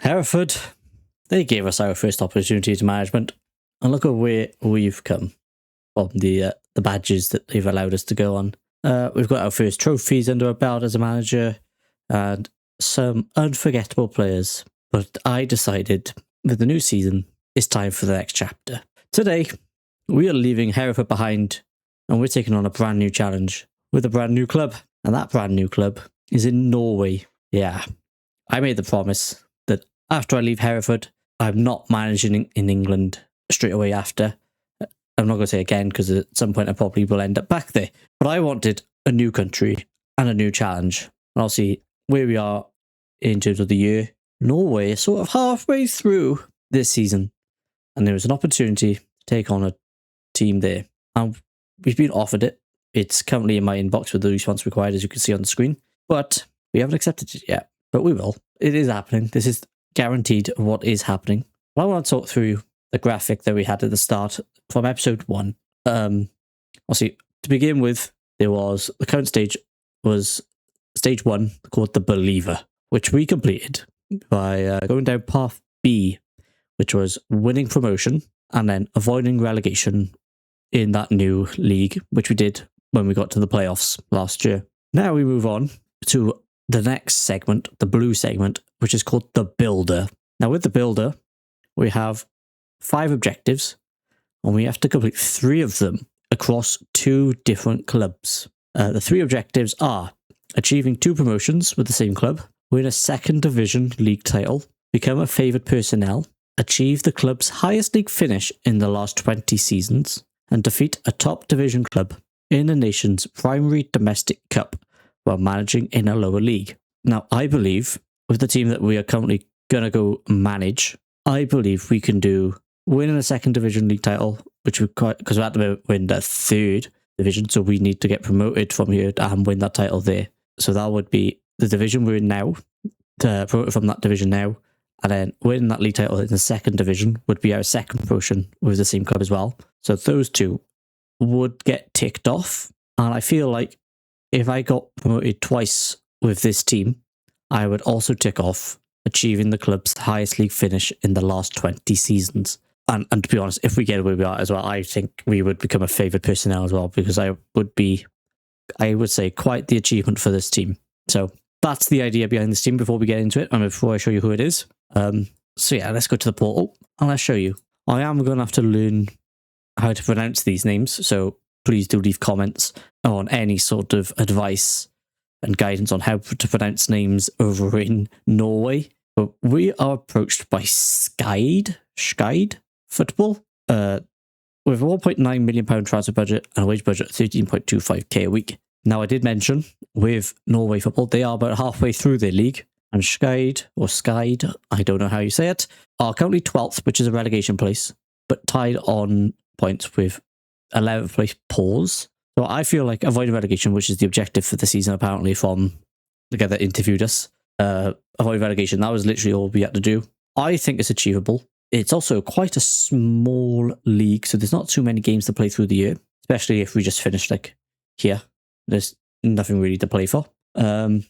Hereford, they gave us our first opportunity to management, and look at where we've come from the badges that they've allowed us to go on. We've got our first trophies under our belt as a manager, and some unforgettable players. But I decided, with the new season, it's time for the next chapter. Today, we are leaving Hereford behind, and we're taking on a brand new challenge with a brand new club. And that brand new club is in Norway. Yeah, I made the promise that after I leave Hereford, I'm not managing in England straight away after. I'm not going to say again, because at some point I probably will end up back there. But I wanted a new country and a new challenge. And I'll see where we are in terms of the year. Norway is sort of halfway through this season, and there was an opportunity to take on a team there. And we've been offered it. It's currently in my inbox with the response required, as you can see on the screen. But we haven't accepted it yet. But we will. It is happening. This is guaranteed what is happening. Well, I want to talk through the graphic that we had at the start from episode 1. I'll see. To begin with, the current stage was stage 1, called the Believer, which we completed by going down path B, which was winning promotion and then avoiding relegation in that new league, which we did when we got to the playoffs last year. Now we move on to the next segment, the blue segment, which is called the Builder. Now with the Builder, we have 5 objectives, and we have to complete 3 of them across 2 different clubs. The 3 objectives are achieving 2 promotions with the same club, win a 2nd Division league title, become a favoured personnel, achieve the club's highest league finish in the last 20 seasons, and defeat a top division club in the nation's primary domestic cup while managing in a lower league. Now, I believe with the team that we are currently going to go manage, I believe we can do winning a 2nd Division league title, which we because we're at the moment we're in the 3rd division, so we need to get promoted from here and win that title there. So that would be the division we're in now, to promote from that division now, and then winning that league title in the 2nd division would be our 2nd promotion with the same club as well. So those 2 would get ticked off, and I feel like if I got promoted twice with this team, I would also tick off achieving the club's highest league finish in the last 20 seasons. And to be honest, if we get where we are as well, I think we would become a favoured personnel as well, because I would say, quite the achievement for this team. So that's the idea behind this team before we get into it, and before I show you who it is. So yeah, let's go to the portal, and let's show you. I am going to have to learn how to pronounce these names, so please do leave comments on any sort of advice and guidance on how to pronounce names over in Norway. But we are approached by Skeid Football, with a £1.9 million transfer budget and a wage budget of 13.25k a week. Now, I did mention with Norway Football, they are about halfway through their league, and Skeid, I don't know how you say it, are currently 12th, which is a relegation place, but tied on points with 11th place Pause. So I feel like avoiding relegation, which is the objective for the season apparently from the guy that interviewed us, avoid relegation, that was literally all we had to do. I think it's achievable. It's also quite a small league, so there's not too many games to play through the year, especially if we just finish like here. There's nothing really to play for. So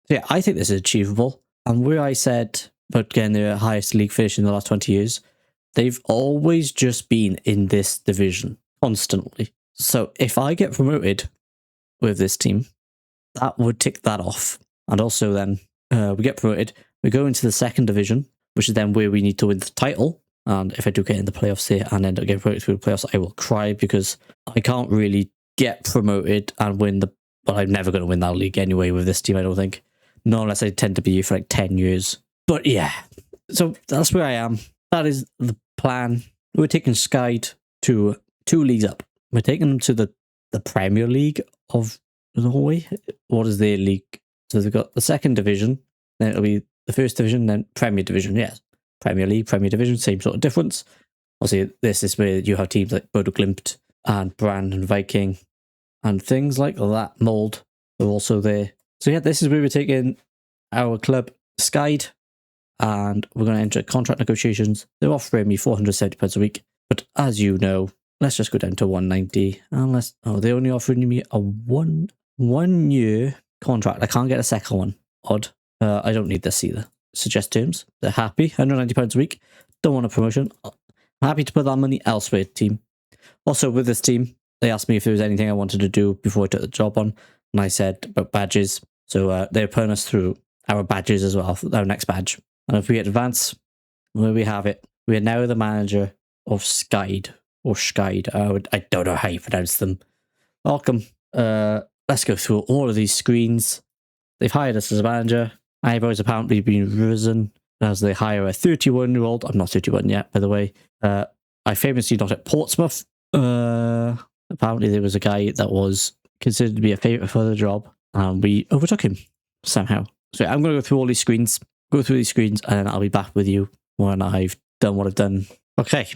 yeah, I think this is achievable. And where I said about getting their highest league finish in the last 20 years, they've always just been in this division constantly. So if I get promoted with this team, that would tick that off. And also then we get promoted, we go into the 2nd division, which is then where we need to win the title. And if I do get in the playoffs here and end up getting promoted through the playoffs, I will cry, because I can't really get promoted and win well, I'm never going to win that league anyway with this team, I don't think. Not unless I tend to be here for like 10 years. But yeah, so that's where I am. That is the plan. We're taking Skeid to 2 leagues up. We're taking them to the Premier League of Norway. What is their league? So they've got the 2nd division, then it'll be the 1st division, then Premier Division. Yes, Premier League, Premier Division, same sort of difference. Obviously, this is where you have teams like Bodo Glimt and Brand and Viking and things like that. Mold are also there. So yeah, this is where we're taking our club, Skeid, and we're going to enter contract negotiations. They're offering me £470 a week, but as you know, let's just go down to 190. Unless they're only offering me a one year contract. I can't get a second one. Odd. I don't need this either. suggest terms. They're happy, £190 a week. Don't want a promotion. I'm happy to put that money elsewhere, team. Also, with this team, they asked me if there was anything I wanted to do before I took the job on, and I said about badges. So they're putting us through our badges as well, our next badge. And if we advance, where we have it, we are now the manager of Skyd, or Skyd. I don't know how you pronounce them. Welcome. Let's go through all of these screens. They've hired us as a manager. Eyebrows apparently been risen as they hire a 31-year-old. I'm not 31 yet, by the way. I famously not at Portsmouth. Apparently there was a guy that was considered to be a favourite for the job, and we overtook him somehow. So I'm going to go through all these screens, and then I'll be back with you when I've done what I've done. Okay,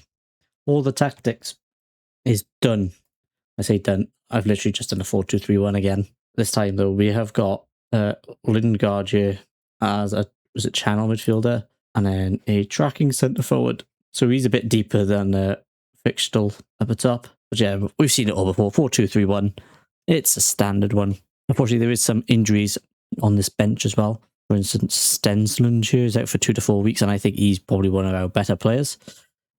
all the tactics is done. I say done. I've literally just done a 4-2-3-1 again. This time, though, we have got Lingard here as a channel midfielder, and then a tracking centre forward. So he's a bit deeper than Fixtel up the top. But yeah, we've seen it all before. 4-2-3-1. It's a standard one. Unfortunately, there is some injuries on this bench as well. For instance, Stensland here is out for 2 to 4 weeks, and I think he's probably one of our better players.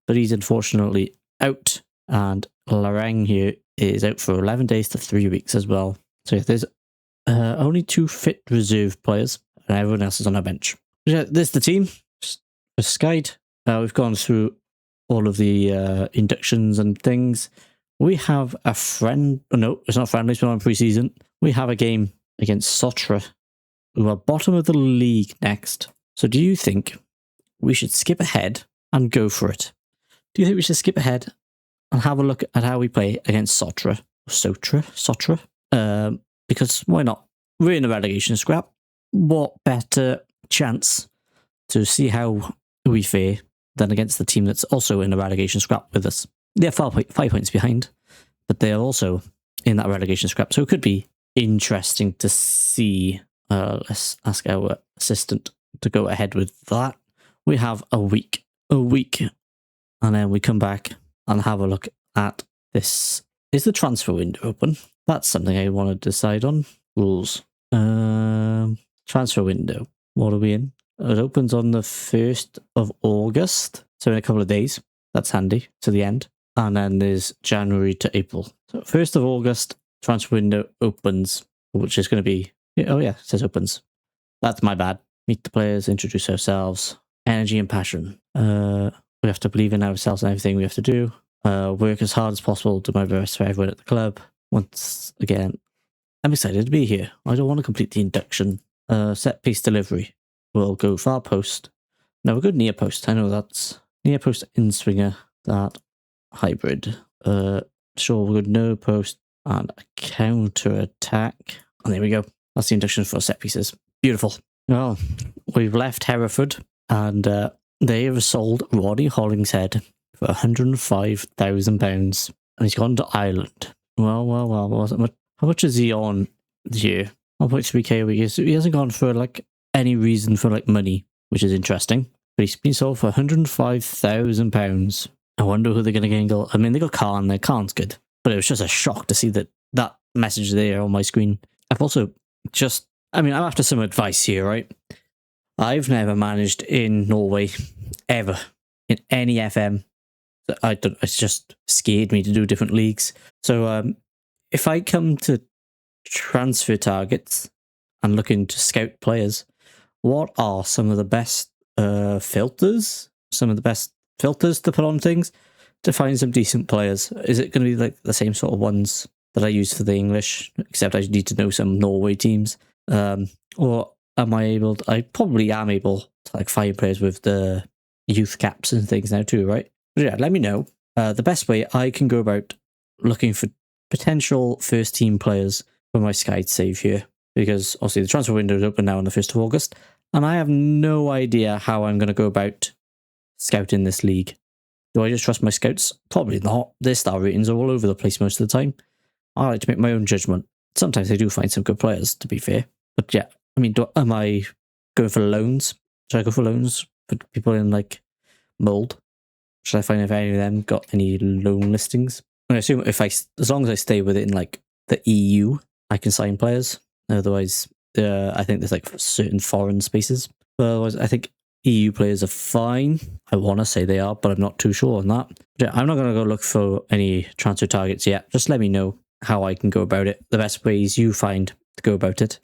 But he's unfortunately out, and Larang here is out for 11 days to 3 weeks as well. So yeah, there's only 2 fit reserve players, and everyone else is on our bench. Yeah, there's the team. For Skyd, we've gone through all of the inductions and things. We have a friend. Oh, no, it's not friendly. It's been on pre-season. We have a game against Sotra, who are bottom of the league next. So do you think we should skip ahead and go for it? Do you think we should skip ahead and have a look at how we play against Sotra? Because why not? We're in a relegation scrap. What better chance to see how we fare than against the team that's also in a relegation scrap with us? They're 5 points behind, but they're also in that relegation scrap. So it could be interesting to see. Let's ask our assistant to go ahead with that. We have a week, and then we come back and have a look at this. Is the transfer window open? That's something I want to decide on. Rules. Transfer window. What are we in? It opens on the 1st of August, so in a couple of days. That's handy to the end. And then there's January to April. So 1st of August, transfer window opens, which is going to be... Oh yeah, it says opens. That's my bad. Meet the players, introduce ourselves. Energy and passion. We have to believe in ourselves and everything we have to do. Work as hard as possible, do my best for everyone at the club. Once again, I'm excited to be here. I don't want to complete the induction. Set piece delivery. We'll go far post. No, we'll go near post. I know that's near post in swinger. That hybrid. Sure, we'll go no post and a counter attack. And there we go. That's the induction for set pieces. Beautiful. Well, we've left Hereford, and they have sold Rodney Hollingshead for £105,000, and he's gone to Ireland. Well. How much is he on this year? 1.3k a week. He hasn't gone for like any reason for like money, which is interesting. But he's been sold for £105,000. I wonder who they're going to get in goal. I mean, they got Khan there. Khan's good, but it was just a shock to see that message there on my screen. I've also just, I'm after some advice here, right? I've never managed in Norway, ever, in any FM. It's just scared me to do different leagues. So if I come to transfer targets and looking to scout players, what are some of the best filters? Some of the best filters to put on things to find some decent players? Is it going to be like the same sort of ones that I use for the English, except I need to know some Norway teams? Or am I able to, I probably am able to like find players with the youth caps and things now too, right? But yeah, let me know the best way I can go about looking for potential first team players for my Skyd save here, because obviously the transfer window is open now on the 1st of August, and I have no idea how I'm going to go about scouting this league. Do I just trust my scouts? Probably not. Their star ratings are all over the place most of the time. I like to make my own judgment. Sometimes I do find some good players, to be fair. But yeah, am I going for loans? Should I go for loans for people in like mould? Should I find if any of them got any loan listings? I assume as long as I stay within like the EU, I can sign players. Otherwise, I think there's like certain foreign spaces. But otherwise, I think EU players are fine. I want to say they are, but I'm not too sure on that. But yeah, I'm not going to go look for any transfer targets yet. Just let me know how I can go about it. The best ways you find to go about it.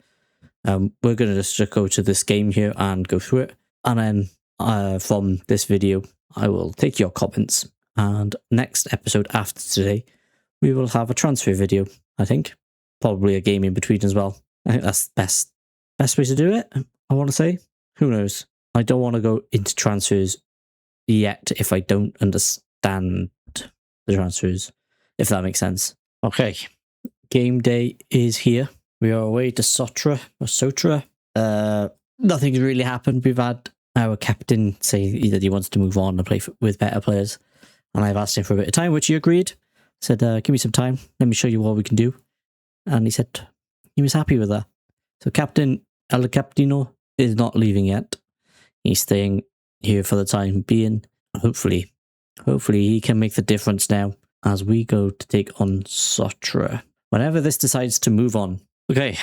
We're going to just go to this game here and go through it. And then from this video, I will take your comments. And next episode after today, we will have a transfer video, I think. Probably a game in between as well. I think that's the best way to do it, I want to say. Who knows? I don't want to go into transfers yet if I don't understand the transfers, if that makes sense. Okay, game day is here. We are away to Sotra. Nothing's really happened. We've had our captain say that he wants to move on and play with better players. And I've asked him for a bit of time, which he agreed. Said, give me some time. Let me show you what we can do. And he said he was happy with that. So Captain El Capitino is not leaving yet. He's staying here for the time being. Hopefully he can make the difference now as we go to take on Sotra. Whenever this decides to move on. Okay,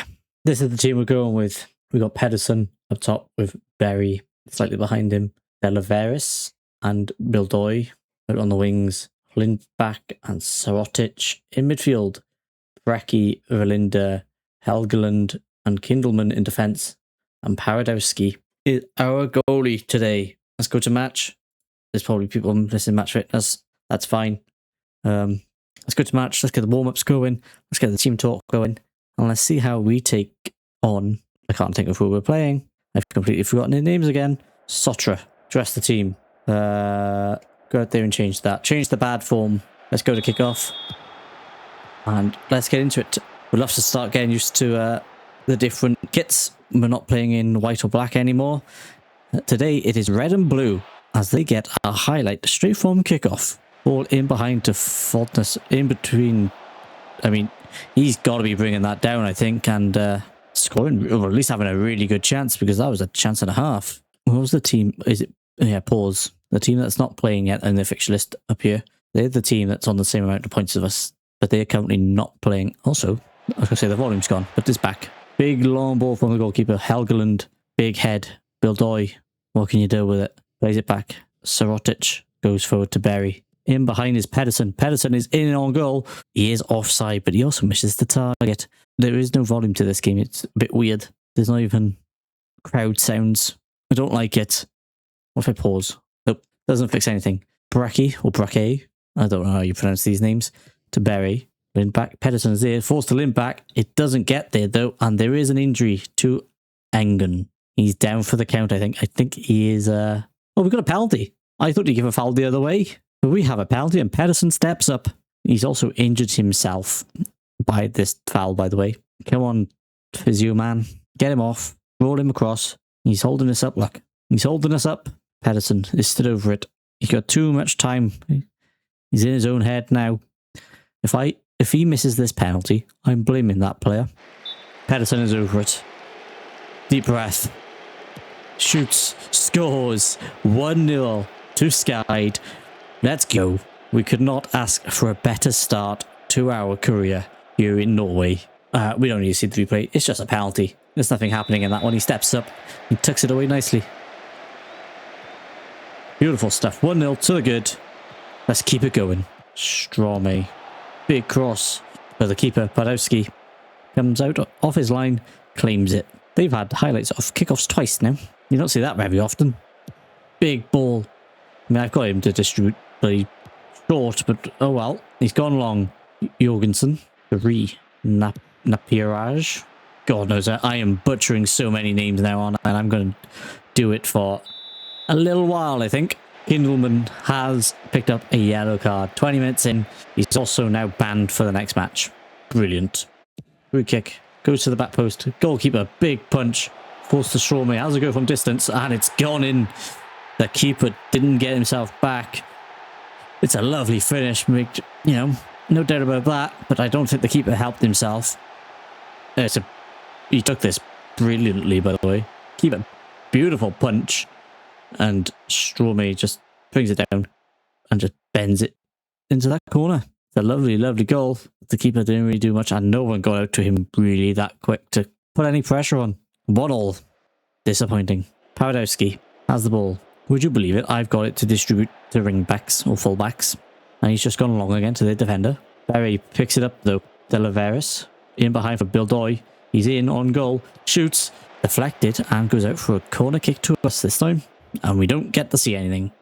this is the team we're going with. We got Pedersen up top with Berry slightly behind him. Delaveris and Bildoy out on the wings. Lindback and Sarotic in midfield. Brecky, Verlinda, Helgeland and Kindleman in defence. And Paradowski is our goalie today. Let's go to match. There's probably people missing match fitness. That's fine. Let's go to match. Let's get the warm-ups going. Let's get the team talk going. And let's see how we take on... I can't think of who we're playing. I've completely forgotten their names again. Sotra. Dress the team. Go out there and change that. Change the bad form. Let's go to kick-off. And let's get into it. We'd love to start getting used to the different kits. We're not playing in white or black anymore. Today it is red and blue as they get a highlight straight from kickoff. Ball in behind to Faultness. In between. I mean, he's got to be bringing that down, I think, and scoring, or at least having a really good chance, because that was a chance and a half. What was the team? Is it? Yeah, pause. The team that's not playing yet in the fixture list up here. They're the team that's on the same amount of points as us, but they're currently not playing. Also, I was going to say the volume's gone, but it's back. Big long ball from the goalkeeper. Helgeland, big head. Bildoy, what can you do with it? Plays it back. Sarotic goes forward to Berry. In behind is Pedersen. Pedersen is in on goal. He is offside, but he also misses the target. There is no volume to this game. It's a bit weird. There's not even crowd sounds. I don't like it. What if I pause? Nope, doesn't fix anything. Brecky, or Brecky, I don't know how you pronounce these names, to Berry. Lindback. Pedersen is there. Forced to Lindback. It doesn't get there, though, and there is an injury to Engen. He's down for the count, I think. I think he is... Oh, we've got a penalty. I thought he'd give a foul the other way. But we have a penalty, and Pedersen steps up. He's also injured himself by this foul, by the way. Come on, physio man. Get him off. Roll him across. He's holding us up, look. He's holding us up. Pedersen is stood over it. He's got too much time. He's in his own head now. If he misses this penalty, I'm blaming that player. Pedersen is over it. Deep breath. Shoots. Scores. 1-0 to Skyd. Let's go. We could not ask for a better start to our career here in Norway. We don't need to see the replay. It's just a penalty. There's nothing happening in that one. He steps up. He tucks it away nicely. Beautiful stuff. 1-0 to the good. Let's keep it going. Strome. Big cross. But the keeper, Padowski, comes out off his line, claims it. They've had highlights of kickoffs twice now. You don't see that very often. Big ball. I mean, I've got him to distribute, but he's short, but oh well. He's gone long. Jorgensen. Napierage. God knows, I am butchering so many names now, and I'm going to do it for a little while, I think. Kindleman has picked up a yellow card. 20 minutes in. He's also now banned for the next match. Brilliant. Free kick. Goes to the back post. Goalkeeper. Big punch. Forced to Strome. Has a go from distance. And it's gone in. The keeper didn't get himself back. It's a lovely finish. You know, no doubt about that. But I don't think the keeper helped himself. He took this brilliantly, by the way. Keeper. Beautiful punch. And Strome just brings it down and just bends it into that corner. It's a lovely, lovely goal. The keeper didn't really do much, and no one got out to him really that quick to put any pressure on. 1-1. Disappointing. Paradowski. has the ball. Would you believe it? I've got it to distribute to ring backs or full backs. And he's just gone along again to the defender. Berry picks it up though. Delaveris in behind for Bildoy. He's in on goal. Shoots. Deflected and goes out for a corner kick to us this time. And we don't get to see anything.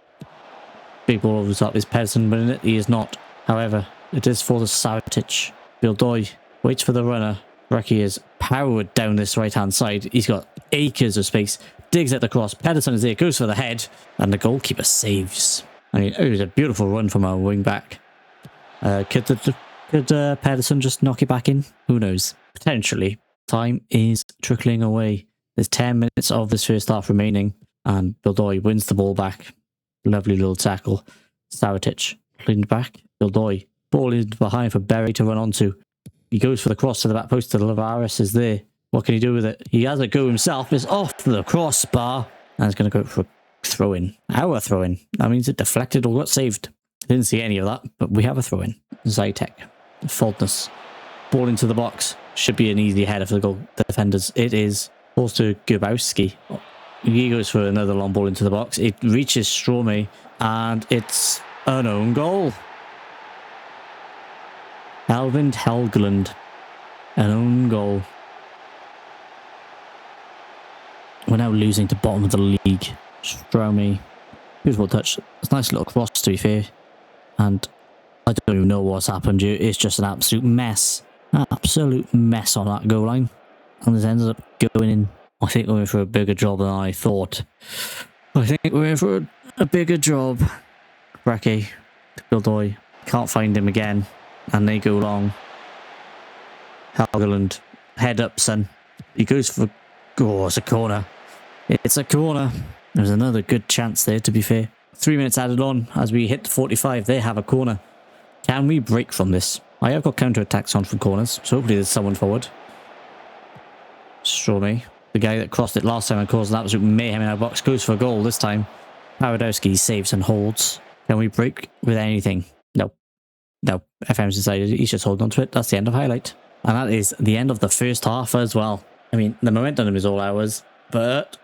Big ball over the top. Is Pedersen winning it? He is not. However, it is for the Savitic. Bildoy waits for the runner. Reki is powered down this right hand side. He's got acres of space. Digs at the cross. Pedersen is there. Goes for the head. And the goalkeeper saves. I mean, it was a beautiful run from our wing back. Could Pedersen just knock it back in? Who knows? Potentially. Time is trickling away. There's 10 minutes of this first half remaining. And Bildoy wins the ball back. Lovely little tackle. Savitic cleaned back. Bildoy. Ball in behind for Berry to run onto. He goes for the cross to the back post. Tavares is there. What can he do with it? He has a go himself. It's off the crossbar. And it's going to go for a throw-in. Our throw-in. That means it deflected or got saved. Didn't see any of that, but we have a throw-in. Zytek. Faultness. Ball into the box. Should be an easy header for the goal defenders. It is. Balls to Gubowski. He goes for another long ball into the box. It reaches Stromme, and it's an own goal. Alvind Helgeland. An own goal. We're now losing to bottom of the league. Stromme. Beautiful touch. It's a nice little cross, to be fair. And I don't even know what's happened here. It's just an absolute mess. Absolute mess on that goal line. And this ends up going in. I think we're in for a bigger job than I thought. I think we're in for a bigger job. Reki. Bildoy. Can't find him again. And they go long. Helgeland. Head up, son. He goes for... Oh, it's a corner. It's a corner. There's another good chance there, to be fair. 3 minutes added on as we hit 45. They have a corner. Can we break from this? I have got counter-attacks on from corners, so hopefully there's someone forward. Stromme, the guy that crossed it last time and caused an absolute mayhem in our box, goes for a goal this time. Paradowski saves and holds. Can we break with anything? No. No. FM's decided he's just holding on to it. That's the end of highlight. And that is the end of the first half as well. I mean, the momentum is all ours, but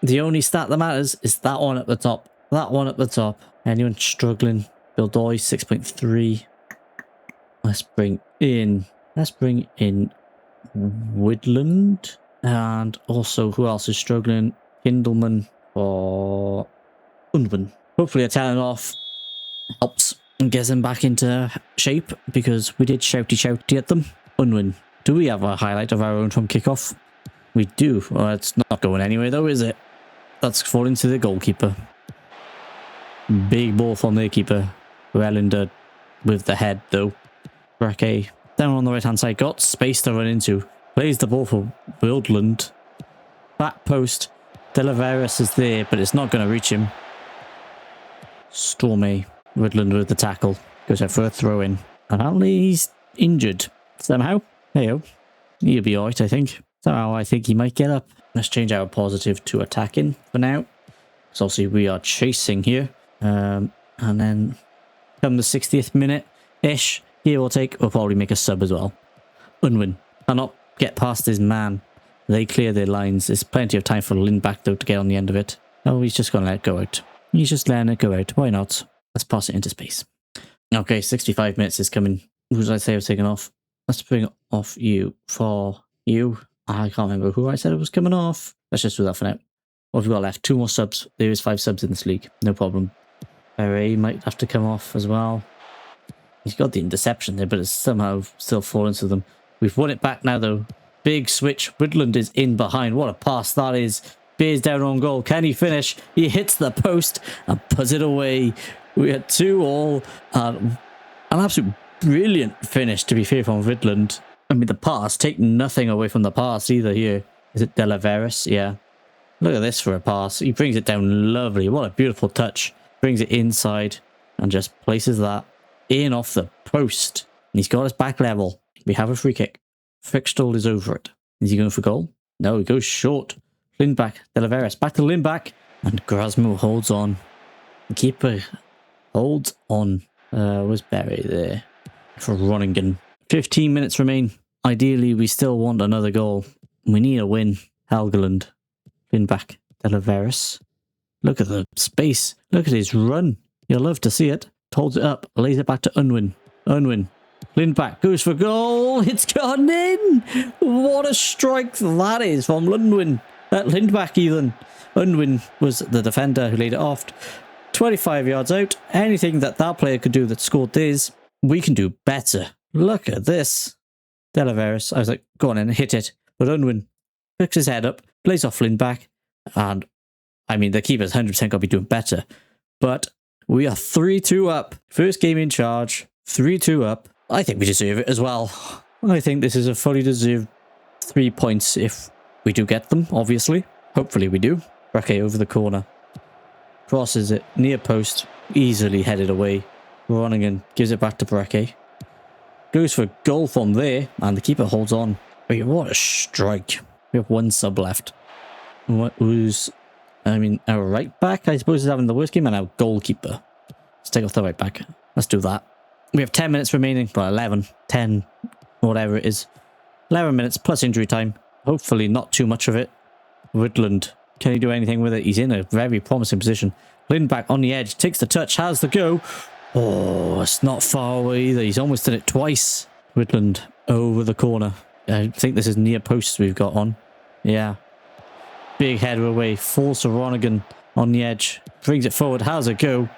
the only stat that matters is that one at the top. That one at the top. Anyone struggling? Bildoy 6.3. Let's bring in Woodland. And also, who else is struggling? Kindelman or Unwin. Hopefully a talent off helps and gets them back into shape, because we did shouty at them. Unwin. Do we have a highlight of our own from kickoff? We do. Well, it's not going anywhere though, is it? That's falling to the goalkeeper. Big ball from their keeper. Relander with the head though. Reki down on the right hand side. Got space to run into. Plays the ball for Wildland. Back post. Delaveris is there, but it's not going to reach him. Stormy. Woodland with the tackle. Goes out for a throw in. Apparently he's injured. Somehow. Heyo. He'll be alright, I think. Somehow I think he might get up. Let's change our positive to attacking for now. So obviously we are chasing here. And then come the 60th minute-ish, here we'll probably make a sub as well. Unwin cannot get past his man. They clear their lines. There's plenty of time for Lindback though to get on the end of it. Oh, he's just going to let it go out. He's just letting it go out. Why not? Let's pass it into space. Okay, 65 minutes is coming. Who did I say I was taking off? Let's bring off you for you. I can't remember who I said it was coming off. Let's just do that for now. What have we got left? 2 more subs. There is 5 subs in this league. No problem. Berry might have to come off as well. He's got the interception there, but it's somehow still fallen to them. We've won it back now, though. Big switch. Woodland is in behind. What a pass that is. Beers down on goal. Can he finish? He hits the post and puts it away. We had 2-2. An absolute brilliant finish, to be fair, from Woodland. I mean, the pass. Take nothing away from the pass either here. Is it Delaveris? Yeah. Look at this for a pass. He brings it down lovely. What a beautiful touch. Brings it inside and just places that in off the post. And he's got his back level. We have a free kick. Frickstall is over it. Is he going for goal? No, he goes short. Lindback, Delaveris, back to Lindback. And Grasmo holds on. The keeper holds on. Was Berry there for Groningen. 15 minutes remain. Ideally, we still want another goal. We need a win. Helgeland. Lindback, Delaveris. Look at the space. Look at his run. You'll love to see it. Holds it up. Lays it back to Unwin. Unwin. Lindback goes for goal. It's gone in. What a strike that is from Lundwin. Lindback even. Unwin was the defender who laid it off. 25 yards out. Anything that player could do that scored this, we can do better. Look at this. Delaveris. I was like, go on in, hit it. But Unwin picks his head up, plays off Lindback, and I mean, the keeper's 100% got to be doing better. But we are 3-2 up. First game in charge. 3-2 up. I think we deserve it as well. I think this is a fully deserved 3 points if we do get them, obviously. Hopefully we do. Breke over the corner. Crosses it near post. Easily headed away. Groningen gives it back to Breke. Goes for goal from there. And the keeper holds on. Wait, what a strike. We have one sub left. Who's... I mean, our right back, I suppose, is having the worst game, and our goalkeeper. Let's take off the right back. Let's do that. We have 10 minutes remaining. Well, 11, 10, whatever it is. 11 minutes plus injury time. Hopefully not too much of it. Woodland, can he do anything with it? He's in a very promising position. Lindback on the edge, takes the touch, has the go. Oh, it's not far away either. He's almost done it twice. Woodland over the corner. I think this is near posts we've got on. Yeah. Big header away. Falls to Ronigan on the edge. Brings it forward. Has a go.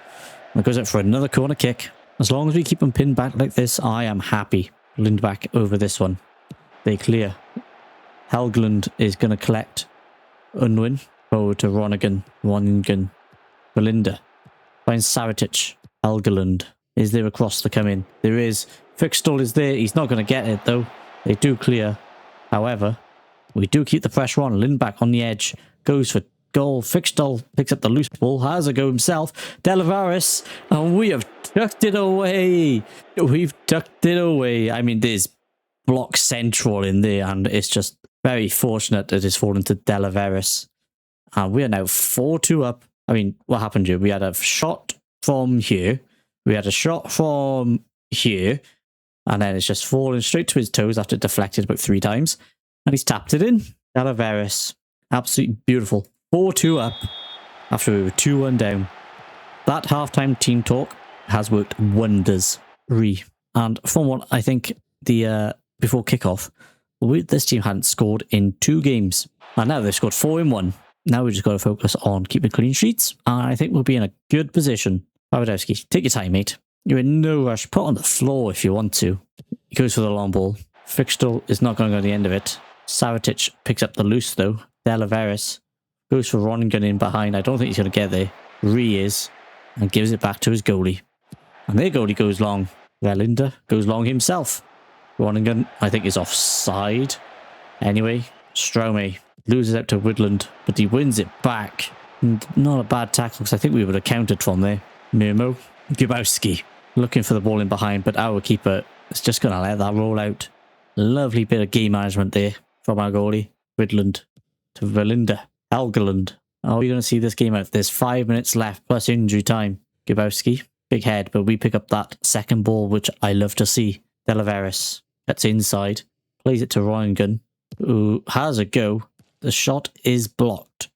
And goes out for another corner kick. As long as we keep them pinned back like this, I am happy. Lindback over this one. They clear. Helgeland is going to collect. Unwin. Forward to Ronigan. Ronigan. Belinda. Finds Saratic. Helgeland. Is there a cross to come in? There is. Fixstall is there. He's not going to get it though. They do clear. However, we do keep the pressure on. Lindback on the edge. Goes for goal. Fixstall picks up the loose ball. Has a go himself. Delavaris. And we have tucked it away. We've tucked it away. I mean, there's block central in there. And it's just very fortunate that it's fallen to Delavaris. And we are now 4-2 up. I mean, what happened here? We had a shot from here. We had a shot from here. And then it's just fallen straight to his toes after it deflected about 3 times. And he's tapped it in. Delaveris. Absolutely beautiful. 4-2 up after we were 2-1 down. That halftime team talk has worked wonders. And from what I think the before kickoff, this team hadn't scored in 2 games. And now they've scored 4 in 1. Now we just got to focus on keeping clean sheets. And I think we'll be in a good position. Pawadowski, take your time, mate. You're in no rush. Put on the floor if you want to. He goes for the long ball. Fixtall is not going to go to the end of it. Saratic picks up the loose though. Delaveris goes for Ronigan in behind. I don't think he's going to get there. Is. And gives it back to his goalie. And their goalie goes long. Belinda goes long himself. Ronigan, I think, is offside. Anyway, Strome loses out to Woodland, but he wins it back. And not a bad tackle, because I think we would have countered from there. Mirmo. Grabowski looking for the ball in behind, but our keeper is just going to let that roll out. Lovely bit of game management there from our goalie. Woodland to Belinda. Helgeland. Are we going to see this game out? There's 5 minutes left plus injury time. Grabowski. Big head, but we pick up that second ball, which I love to see. Delaveris gets inside. Plays it to Ronigan, who has a go. The shot is blocked.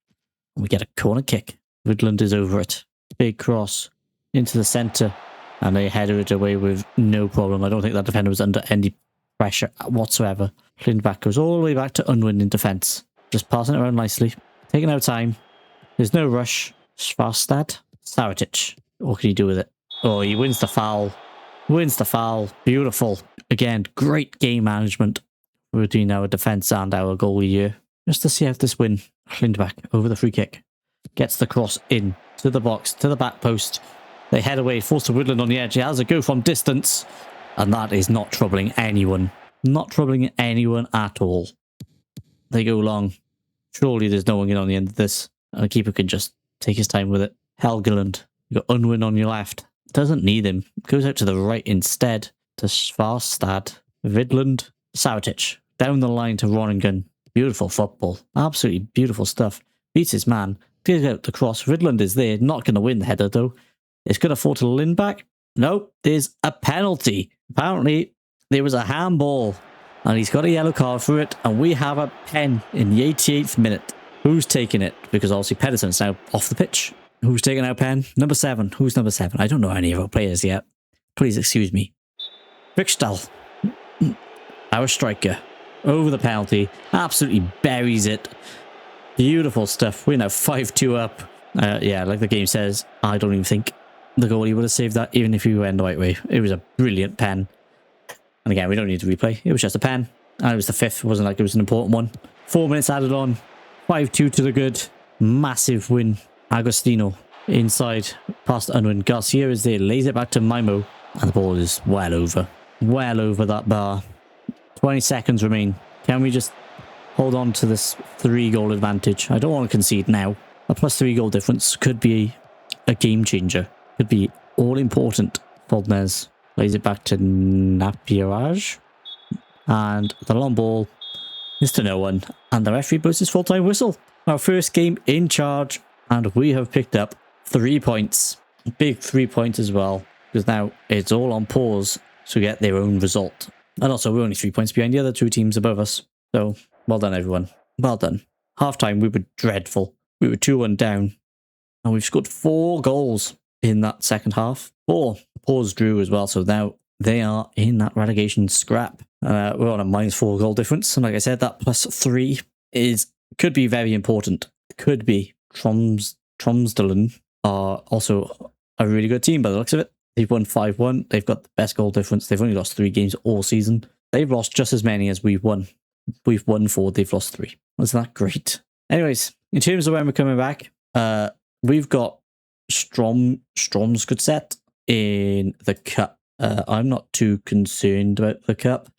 We get a corner kick. Woodland is over it. Big cross into the centre. And they header it away with no problem. I don't think that defender was under any pressure whatsoever. Lindback goes all the way back to Unwin in defence. Just passing it around nicely. Taking our time. There's no rush. Svarstad. Saratic. What can he do with it? Oh, he wins the foul. Wins the foul. Beautiful. Again, great game management between our defence and our goalie here. Just to see out this win. Lindback over the free kick. Gets the cross in to the box, to the back post. They head away, forced to Woodland on the edge. He has a go from distance. And that is not troubling anyone. Not troubling anyone at all. They go long. Surely there's no one getting on the end of this. And the keeper can just take his time with it. Helgeland. You got Unwin on your left. Doesn't need him. Goes out to the right instead. To Svarstad. Vidland. Saratic. Down the line to Ronigan. Beautiful football. Absolutely beautiful stuff. Beats his man. Clears out the cross. Vidland is there. Not going to win the header though. It's going to fall to Lindback. No, there's a penalty. Apparently, there was a handball. And he's got a yellow card for it. And we have a pen in the 88th minute. Who's taking it? Because obviously Pedersen's now off the pitch. Who's taking our pen? Number 7. Who's number 7? I don't know any of our players yet. Please excuse me. Rickstall, our striker, over the penalty, absolutely buries it. Beautiful stuff. We're now 5-2 up. Yeah, like the game says, I don't even think the goalie would have saved that, even if he went the right way. It was a brilliant pen. And again, we don't need to replay. It was just a pen. And it was the 5th. It wasn't like it was an important one. 4 minutes added on. 5-2 to the good. Massive win. Agostino inside. Past Unwin. Garcia is there. Lays it back to Mimo. And the ball is well over. Well over that bar. 20 seconds remain. Can we just hold on to this 3-goal advantage? I don't want to concede now. A plus 3-goal difference could be a game changer. Could be all important. Foldnes lays it back to Napierage. And the long ball is to no one. And the referee blows his full-time whistle. Our first game in charge. And we have picked up 3 points. Big 3 points as well. Because now it's all on pause to get their own result. And also we're only 3 points behind the other 2 teams above us. So well done everyone. Well done. Half-time we were dreadful. We were 2-1 down. And we've scored 4 goals in that second half. 4. Pause drew as well. So now they are in that relegation scrap. We're on a -4 goal difference. And like I said, that +3 could be very important. Could be. Tromsdalen are also a really good team by the looks of it. They've won 5-1. They've got the best goal difference. They've only lost 3 games all season. They've lost just as many as we've won. We've won 4. They've lost 3. Isn't that great? Anyways, in terms of when we're coming back, we've got Stromsgodset in the cup. I'm not too concerned about the cup,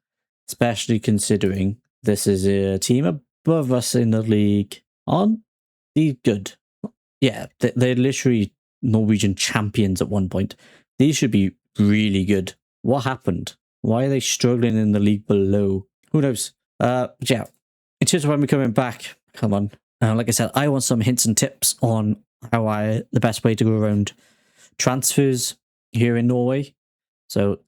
especially considering this is a team above us in the league. Aren't they good? Yeah, they're literally Norwegian champions at one point. These should be really good. What happened? Why are they struggling in the league below? Who knows? Yeah, in terms of when we're coming back, come on. Like I said, I want some hints and tips on the best way to go around transfers here in Norway. So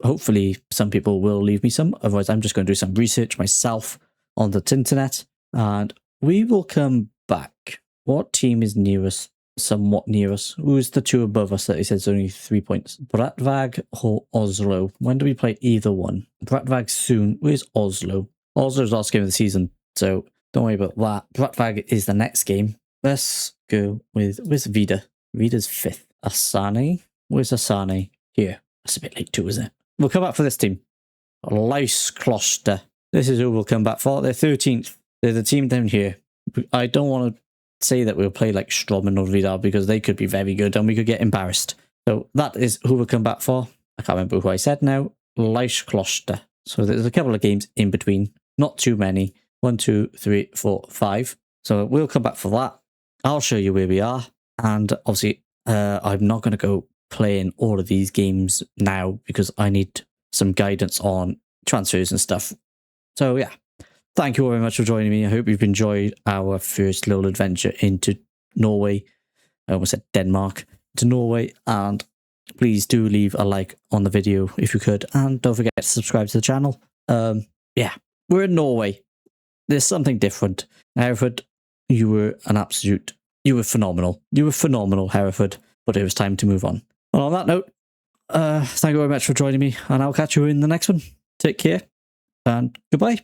hopefully some people will leave me some. Otherwise, I'm just going to do some research myself on the internet. And we will come back. What team is near us? Somewhat near us. Who's the 2 above us that he says only 3 points? Bratvag or Oslo? When do we play either one? Bratvag soon. Where's Oslo? Oslo's last game of the season, so don't worry about that. Bratvag is the next game. Let's go with... Where's Vida? Vida's 5th. Asane? Where's Asane? Here. That's a bit late too, isn't it? We'll come back for this team. Leiskloster. This is who we'll come back for. They're 13th. They're the team down here. I don't want to say that we'll play like Strommen or Vidar because they could be very good and we could get embarrassed. So that is who we'll come back for. I can't remember who I said now. Leiskloster. So there's a couple of games in between. Not too many. 1, 2, 3, 4, 5. So we'll come back for that. I'll show you where we are. And obviously, I'm not going to go playing all of these games now because I need some guidance on transfers and stuff. So yeah. Thank you all very much for joining me. I hope you've enjoyed our first little adventure into Norway. I almost said Denmark. To Norway. And please do leave a like on the video if you could. And don't forget to subscribe to the channel. Yeah, we're in Norway. There's something different. Hereford, you were phenomenal. You were phenomenal, Hereford. But it was time to move on. And on that note, thank you very much for joining me. And I'll catch you in the next one. Take care. And goodbye.